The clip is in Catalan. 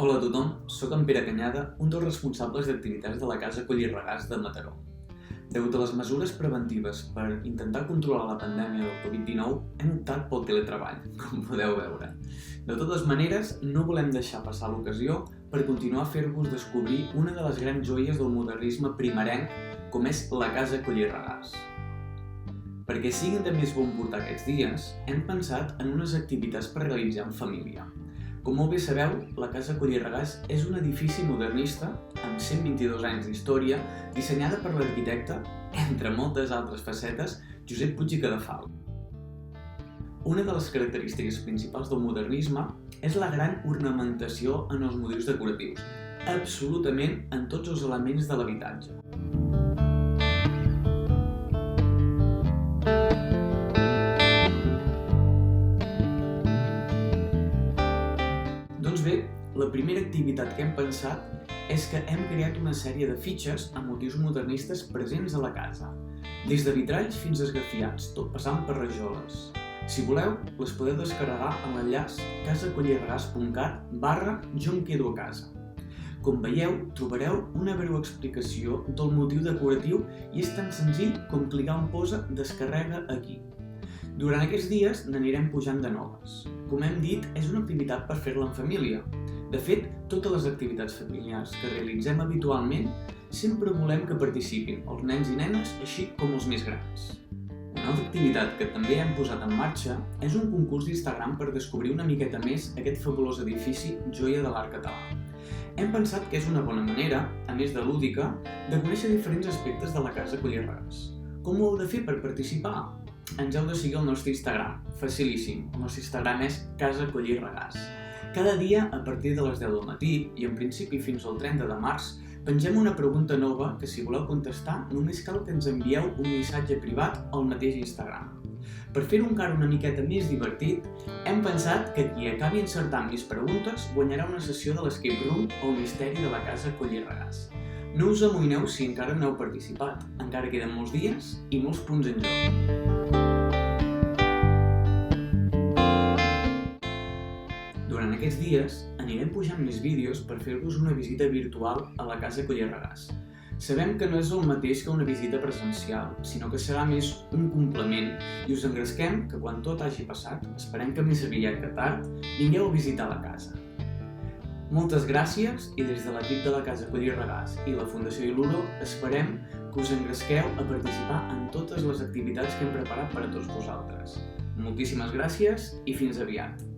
Hola a tothom, soc en Pere Canyada, un dels responsables d'activitats de la Casa Coll i Regàs de Mataró. Degut a les mesures preventives per intentar controlar la pandèmia del Covid-19, hem optat pel teletreball, com podeu veure. De totes maneres, no volem deixar passar l'ocasió per continuar a fer-vos descobrir una de les grans joies del modernisme primerenc, com és la Casa Coll i Regàs. Perquè siguin de més bon portar aquests dies, hem pensat en unes activitats per realitzar en família. Com molt bé sabeu, la Casa Coll i Regàs és un edifici modernista amb 122 anys d'història dissenyada per l'arquitecte, entre moltes altres facetes, Josep Puig i Cadafalch. Una de les característiques principals del modernisme és la gran ornamentació en els motius decoratius, absolutament en tots els elements de l'habitatge. Doncs bé, la primera activitat que hem pensat és que hem creat una sèrie de fitxes amb motius modernistes presents a la casa, des de vitralls fins a esgrafiats, tot passant per rajoles. Si voleu, les podeu descarregar a l'enllaç casacollirregàs.cat/jo em quedo a casa. Com veieu, trobareu una breu explicació del motiu decoratiu i és tan senzill com clicar on posa "Descarrega aquí". Durant aquests dies n'anirem pujant de noves. Com hem dit, és una activitat per fer-la en família. De fet, totes les activitats familiars que realitzem habitualment sempre volem que participin els nens i nenes, així com els més grans. Una altra activitat que també hem posat en marxa és un concurs d'Instagram per descobrir una miqueta més aquest fabulós edifici joia de l'art català. Hem pensat que és una bona manera, a més de lúdica, de conèixer diferents aspectes de la Casa Coll i Regàs. Com ho heu de fer per participar? Ens heu de seguir al nostre Instagram, facilíssim. El nostre Instagram és Casa Coll i Regàs. Cada dia, a partir de les 10 del matí i en principi fins al 30 de març, pengem una pregunta nova que si voleu contestar només cal que ens envieu un missatge privat al mateix Instagram. Per fer-ho encara una miqueta més divertit, hem pensat que qui acabi encertant més preguntes guanyarà una sessió de l'Escape Room o el misteri de la Casa Coll i Regàs. No us amoïneu si encara no heu participat, encara queden molts dies i molts punts en joc. Durant aquests dies anirem pujant més vídeos per fer-vos una visita virtual a la Casa Coll i Regàs. Sabem que no és el mateix que una visita presencial, sinó que serà més un complement i us engresquem que quan tot hagi passat, esperem que més aviat que tard, vingueu a visitar la casa. Moltes gràcies i des de l'equip de la Casa Coll i Regàs i la Fundació Iluro esperem que us engresqueu a participar en totes les activitats que hem preparat per a tots vosaltres. Moltíssimes gràcies i fins aviat!